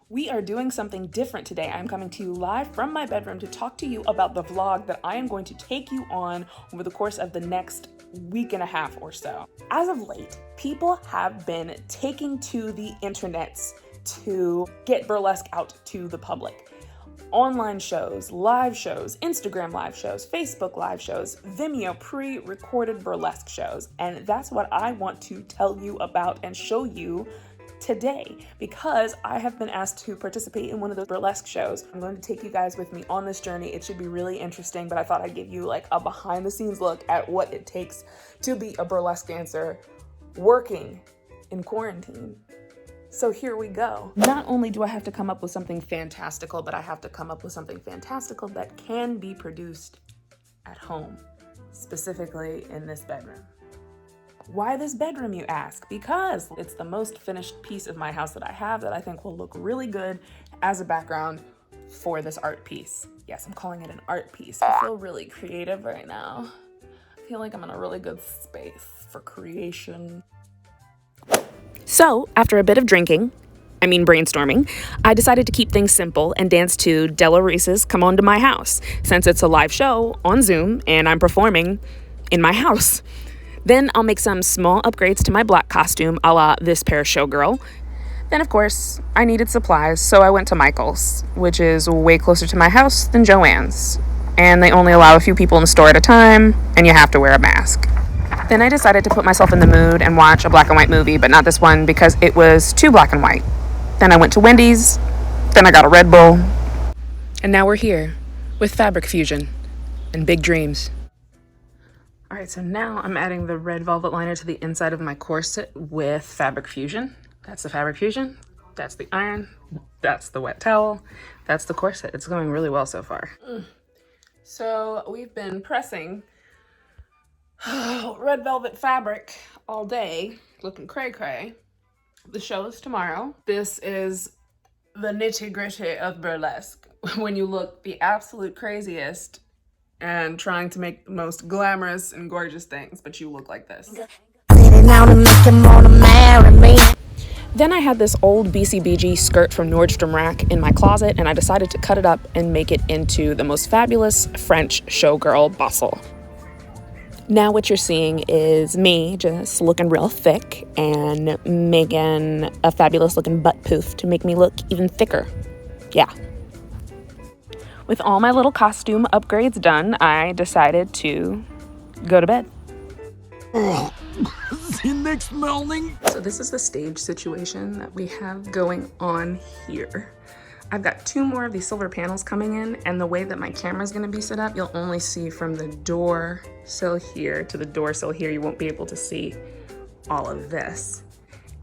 We are doing something different today. I'm coming to you live from my bedroom to talk to you about the vlog that I am going to take you on over the course of the next week and a half or so. As of late, people have been taking to the internets to get burlesque out to the public. Online shows, live shows, Instagram live shows, Facebook live shows, Vimeo pre-recorded burlesque shows. And that's what I want to tell you about and show you today, because I have been asked to participate in one of those burlesque shows. I'm going to take you guys with me on this journey. It should be really interesting, but I thought I'd give you like a behind the scenes look at what it takes to be a burlesque dancer working in quarantine. So here we go. Not only do I have to come up with something fantastical, but I have to come up with something fantastical that can be produced at home, specifically in this bedroom. Why this bedroom, you ask? Because it's the most finished piece of my house that I have that I think will look really good as a background for this art piece. Yes, I'm calling it an art piece. I feel really creative right now. I feel like I'm in a really good space for creation. So, after a bit of brainstorming, I decided to keep things simple and dance to Della Reese's Come On to My House, since it's a live show on Zoom and I'm performing in my house. Then I'll make some small upgrades to my black costume a la This Pair Showgirl. Then, of course, I needed supplies, so I went to Michael's, which is way closer to my house than Joann's. And they only allow a few people in the store at a time, and you have to wear a mask. Then I decided to put myself in the mood and watch a black and white movie, but not this one because it was too black and white. Then I went to Wendy's, then I got a Red Bull. And now we're here with Fabric Fusion and big dreams. All right, so now I'm adding the red velvet liner to the inside of my corset with Fabric Fusion. That's the Fabric Fusion, that's the iron, that's the wet towel, that's the corset. It's going really well so far. So we've been pressing red velvet fabric all day, looking cray-cray. The show is tomorrow. This is the nitty-gritty of burlesque, when you look the absolute craziest and trying to make the most glamorous and gorgeous things, but you look like this. Then I had this old BCBG skirt from Nordstrom Rack in my closet, and I decided to cut it up and make it into the most fabulous French showgirl bustle. Now what you're seeing is me just looking real thick and making a fabulous looking butt poof to make me look even thicker. Yeah. With all my little costume upgrades done, I decided to go to bed. See you next morning. So this is the stage situation that we have going on here. I've got 2 more of these silver panels coming in, and the way that my camera is going to be set up, you'll only see from the door sill here to the door sill here. You won't be able to see all of this.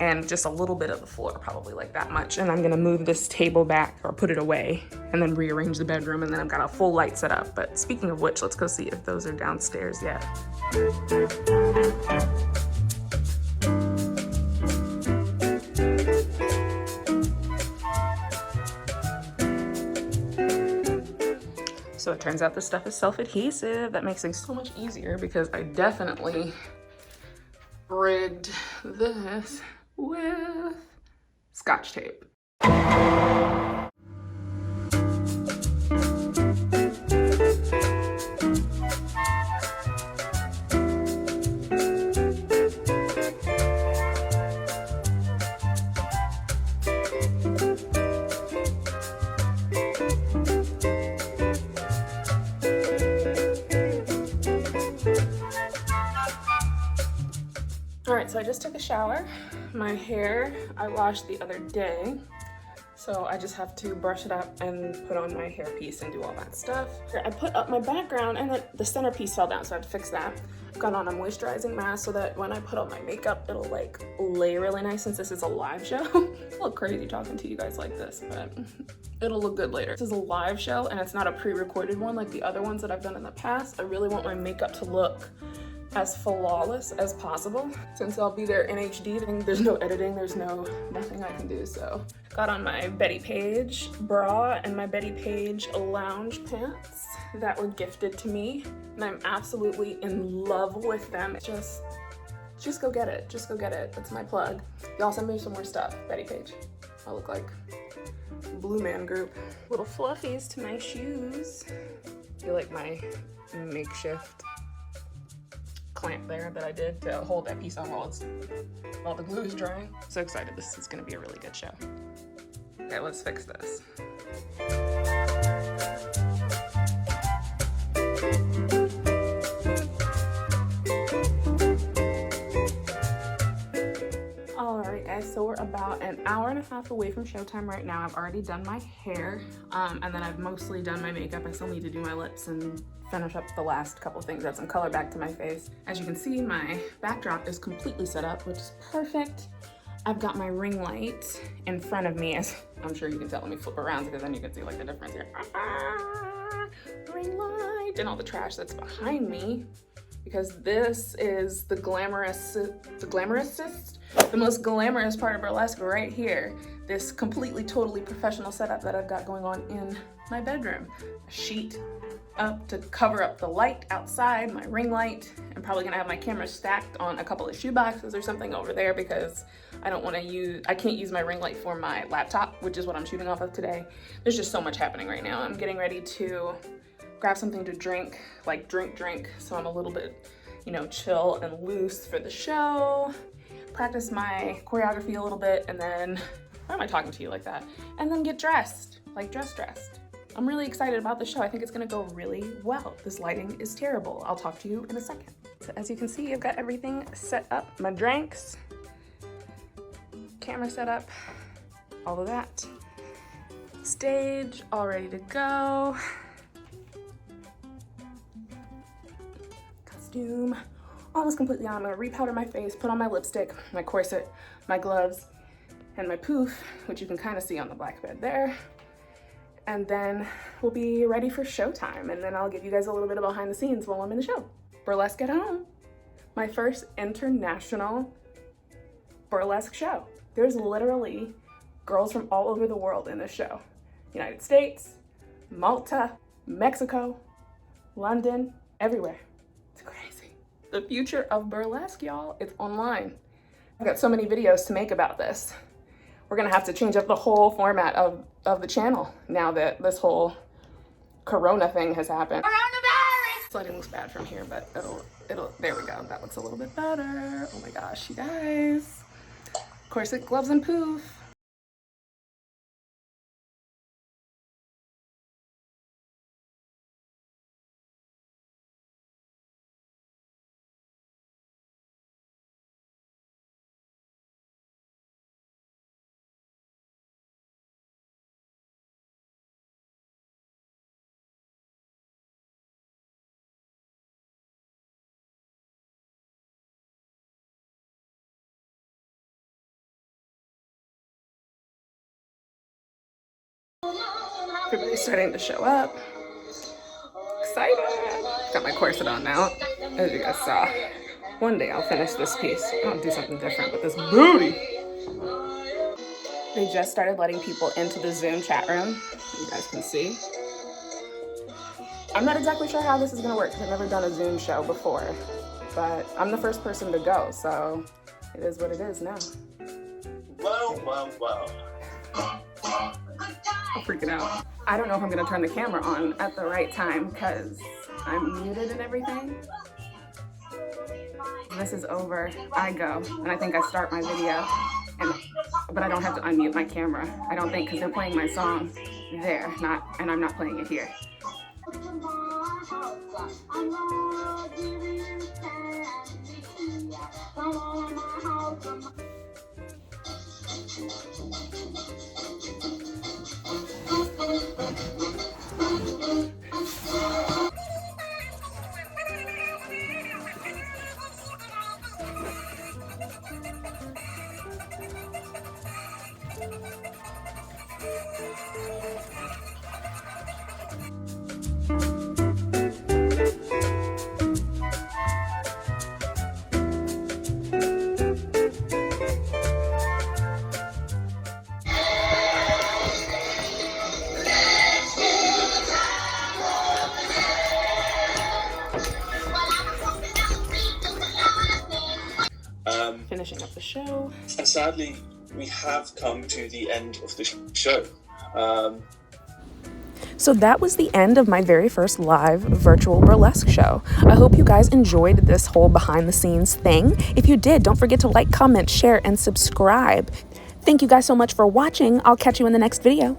And just a little bit of the floor, probably like that much. And I'm gonna move this table back or put it away and then rearrange the bedroom, and then I've got a full light set up. But speaking of which, let's go see if those are downstairs yet. So it turns out this stuff is self-adhesive. That makes things so much easier because I definitely rigged this with Scotch tape. All right, so I just took a shower. My hair, I washed the other day. So I just have to brush it up and put on my hairpiece and do all that stuff. I put up my background and then the centerpiece fell down, so I had to fix that. I've got on a moisturizing mask so that when I put on my makeup, it'll like lay really nice since this is a live show. I look crazy talking to you guys like this, but it'll look good later. This is a live show and it's not a pre-recorded one like the other ones that I've done in the past. I really want my makeup to look as flawless as possible. Since I'll be there in HD, there's no editing, there's nothing I can do, so. Got on my Betty Page bra and my Betty Page lounge pants that were gifted to me, and I'm absolutely in love with them. Just go get it, just go get it. That's my plug. Y'all send me some more stuff, Betty Page. I look like Blue Man group. Little fluffies to my shoes. I feel like my makeshift clamp there that I did to hold that piece on while the glue is drying. So excited, this is gonna be a really good show. Okay, let's fix this. Alright guys, so we're about an hour and a half away from showtime right now. I've already done my hair, and then I've mostly done my makeup. I still need to do my lips and finish up the last couple things, add some color back to my face. As you can see, my backdrop is completely set up, which is perfect. I've got my ring light in front of me, as I'm sure you can tell. Let me flip around because then you can see like the difference here. Ring light, and all the trash that's behind me, because this is the most glamorous part of burlesque right here. This completely, totally professional setup that I've got going on in my bedroom. A sheet up to cover up the light outside, my ring light. I'm probably gonna have my camera stacked on a couple of shoe boxes or something over there because I can't use my ring light for my laptop, which is what I'm shooting off of today. There's just so much happening right now. I'm getting ready to grab something to drink, like drink, so I'm a little bit, chill and loose for the show. Practice my choreography a little bit, and then, why am I talking to you like that? And then get dressed, like dressed. I'm really excited about the show. I think it's gonna go really well. This lighting is terrible. I'll talk to you in a second. So as you can see, I've got everything set up. My drinks, camera set up, all of that. Stage, all ready to go. Costume, almost completely on. I'm gonna repowder my face, put on my lipstick, my corset, my gloves, and my poof, which you can kind of see on the black bed there. And then we'll be ready for showtime. And then I'll give you guys a little bit of behind the scenes while I'm in the show. Burlesque at Home, my first international burlesque show. There's literally girls from all over the world in this show. United States, Malta, Mexico, London, everywhere. It's crazy. The future of burlesque, y'all, it's online. I've got so many videos to make about this. We're gonna have to change up the whole format of the channel now that this whole Corona thing has happened. Coronavirus! Lighting looks bad from here, but it'll, there we go. That looks a little bit better. Oh my gosh, you guys. Corset, gloves, and poof. Everybody's starting to show up. Excited. Got my corset on now, as you guys saw. One day I'll finish this piece. I'll do something different with this booty. They just started letting people into the Zoom chat room. You guys can see. I'm not exactly sure how this is gonna work because I've never done a Zoom show before, but I'm the first person to go, so it is what it is now. Wow. I'm freaking out. I don't know if I'm gonna turn the camera on at the right time because I'm muted and everything. This is over, I go, and I think I start my video, but I don't have to unmute my camera. I don't think, because they're playing my song there, and I'm not playing it here. Finishing up the show. And sadly, we have come to the end of the show. So that was the end of my very first live virtual burlesque show. I hope you guys enjoyed this whole behind the scenes thing. If you did, don't forget to like, comment, share, and subscribe. Thank you guys so much for watching. I'll catch you in the next video.